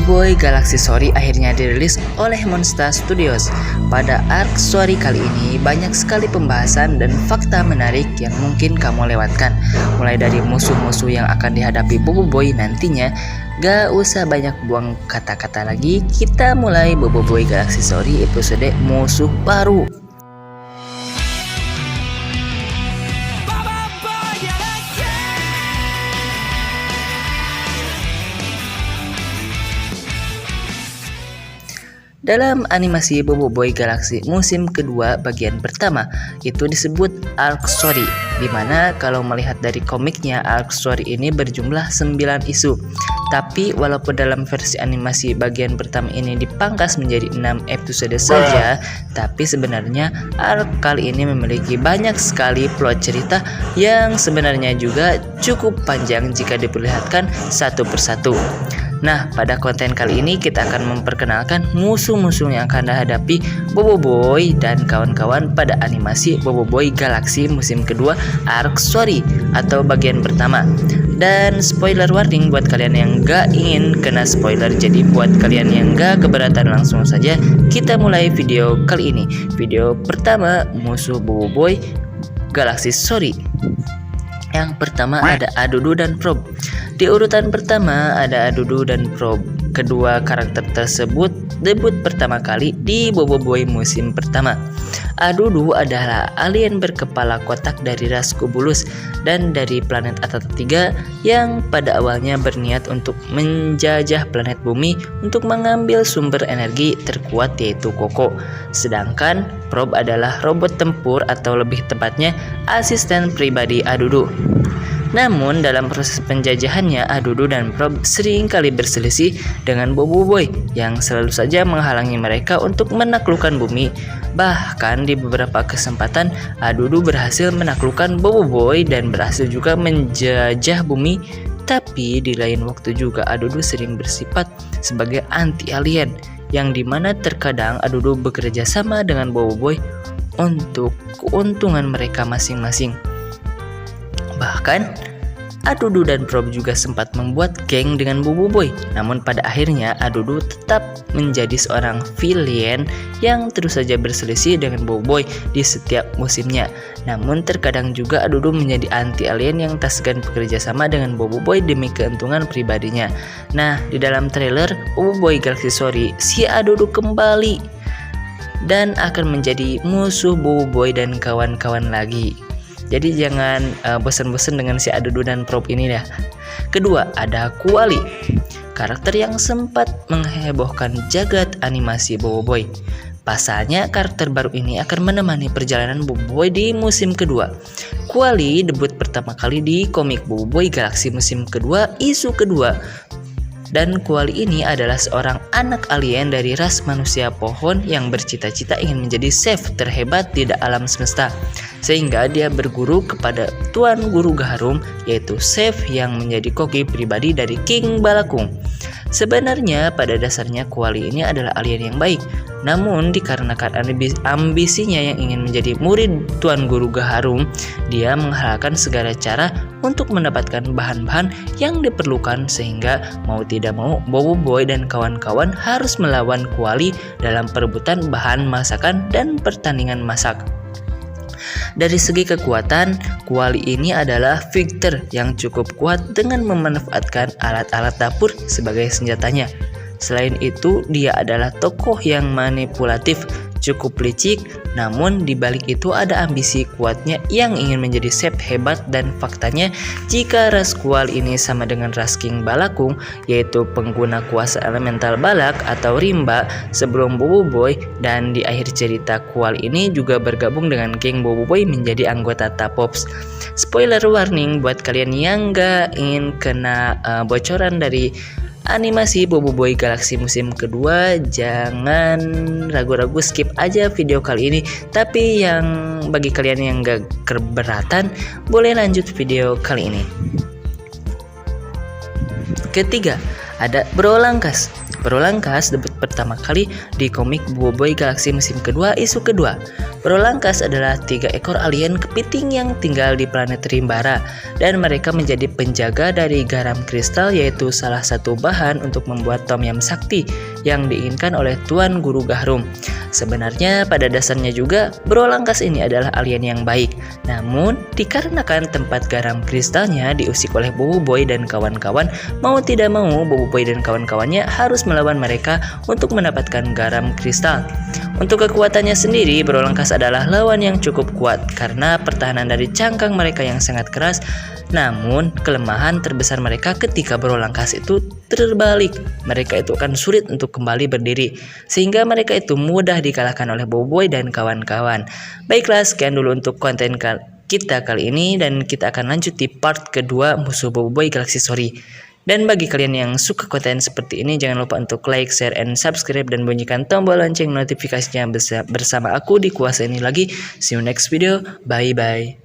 Boboiboy Galaxy Story akhirnya dirilis oleh Monster Studios. Pada arc story kali ini banyak sekali pembahasan dan fakta menarik yang mungkin kamu lewatkan. Mulai dari musuh-musuh yang akan dihadapi Boboiboy nantinya. Gak usah banyak buang kata-kata lagi, kita mulai Boboiboy Galaxy Story episode musuh baru. Dalam animasi Boboiboy Galaxy musim kedua bagian pertama itu disebut arc story, dimana kalau melihat dari komiknya arc story ini berjumlah 9 isu. Tapi walaupun dalam versi animasi bagian pertama ini dipangkas menjadi 6 episode saja, tapi sebenarnya arc kali ini memiliki banyak sekali plot cerita yang sebenarnya juga cukup panjang jika diperlihatkan satu persatu. Nah, pada konten kali ini kita akan memperkenalkan musuh-musuh yang akan dihadapi Boboiboy dan kawan-kawan pada animasi Boboiboy Galaxy musim kedua arc story atau bagian pertama. Dan spoiler warning buat kalian yang gak ingin kena spoiler, jadi buat kalian yang gak keberatan langsung saja kita mulai video kali ini. Video pertama musuh Boboiboy Galaxy Story. Yang pertama ada Adudu dan Probe. Di urutan pertama ada Adudu dan Probe. Kedua karakter tersebut debut pertama kali di Boboiboy musim pertama. Adudu adalah alien berkepala kotak dari ras Kubulus dan dari planet Atata 3 yang pada awalnya berniat untuk menjajah planet bumi untuk mengambil sumber energi terkuat yaitu Koko. Sedangkan Probe adalah robot tempur atau lebih tepatnya asisten pribadi Adudu. Namun dalam proses penjajahannya Adudu dan Probe sering kali berselisih dengan Boboiboy yang selalu saja menghalangi mereka untuk menaklukkan bumi. Bahkan di beberapa kesempatan Adudu berhasil menaklukkan Boboiboy dan berhasil juga menjajah bumi. Tapi di lain waktu juga Adudu sering bersifat sebagai anti alien, yang dimana terkadang Adudu bekerja sama dengan Boboiboy untuk keuntungan mereka masing-masing. Bahkan Adudu dan Probe juga sempat membuat geng dengan Boboiboy. Namun pada akhirnya Adudu tetap menjadi seorang villain yang terus saja berselisih dengan Boboiboy di setiap musimnya. Namun terkadang juga Adudu menjadi anti alien yang tak segan bekerja sama dengan Boboiboy demi keuntungan pribadinya. Nah, di dalam trailer Boboiboy Galaxy Story, si Adudu kembali dan akan menjadi musuh Boboiboy dan kawan-kawan lagi. Jadi jangan bosan-bosan dengan si Adudu dan Probe ini dah. Kedua ada Kuali, karakter yang sempat menghebohkan jagat animasi Boboiboy. Pasalnya karakter baru ini akan menemani perjalanan Boboiboy di musim kedua. Kuali debut pertama kali di komik Boboiboy Galaxy musim kedua isu kedua. Dan Kuali ini adalah seorang anak alien dari ras manusia pohon yang bercita-cita ingin menjadi chef terhebat di alam semesta. Sehingga dia berguru kepada Tuan Guru Gaharum, yaitu chef yang menjadi koki pribadi dari King Balakung. Sebenarnya pada dasarnya Kuali ini adalah alien yang baik. Namun dikarenakan ambisinya yang ingin menjadi murid Tuan Guru Gaharum, dia menghalalkan segala cara untuk mendapatkan bahan-bahan yang diperlukan, sehingga mau tidak mau Boboiboy dan kawan-kawan harus melawan Kuali dalam perebutan bahan masakan dan pertandingan masak. Dari segi kekuatan, Kuali ini adalah fighter yang cukup kuat dengan memanfaatkan alat-alat dapur sebagai senjatanya. Selain itu, dia adalah tokoh yang manipulatif, cukup licik, namun dibalik itu ada ambisi kuatnya yang ingin menjadi chef hebat. Dan faktanya, jika ras Kuali ini sama dengan ras King Balakung, yaitu pengguna kuasa elemental balak atau rimba sebelum Boboiboy, dan di akhir cerita Kuali ini juga bergabung dengan geng Boboiboy menjadi anggota Tapops. Spoiler warning buat kalian yang gak ingin kena bocoran dari animasi Boboiboy Galaxy musim kedua, jangan ragu-ragu skip aja video kali ini. Tapi yang bagi kalian yang gak keberatan, boleh lanjut video kali ini. Ketiga ada Brawlangkas. Brawlangkas debut pertama kali di komik Boboiboy Galaxy musim kedua isu kedua. Brawlangkas adalah 3 ekor alien kepiting yang tinggal di planet Rimbara dan mereka menjadi penjaga dari garam kristal, yaitu salah satu bahan untuk membuat tom yam sakti yang diinginkan oleh Tuan Guru Gahrum. Sebenarnya pada dasarnya juga Brawlangkas ini adalah alien yang baik. Namun dikarenakan tempat garam kristalnya diusik oleh Boboiboy dan kawan-kawan, mau tidak mau Boboiboy dan kawan-kawannya harus melawan mereka untuk mendapatkan garam kristal. Untuk kekuatannya sendiri, Brawlangkas adalah lawan yang cukup kuat karena pertahanan dari cangkang mereka yang sangat keras. Namun kelemahan terbesar mereka ketika Brawlangkas itu terbalik, mereka itu akan sulit untuk kembali berdiri, sehingga mereka itu mudah dikalahkan oleh Boboiboy dan kawan-kawan. Baiklah, sekian dulu untuk konten kita kali ini, dan kita akan lanjut di part kedua musuh Boboiboy Galaxy Story. Dan bagi kalian yang suka konten seperti ini, jangan lupa untuk like, share, and subscribe, dan bunyikan tombol lonceng notifikasinya bersama aku di kuasa ini lagi. See you next video, bye bye.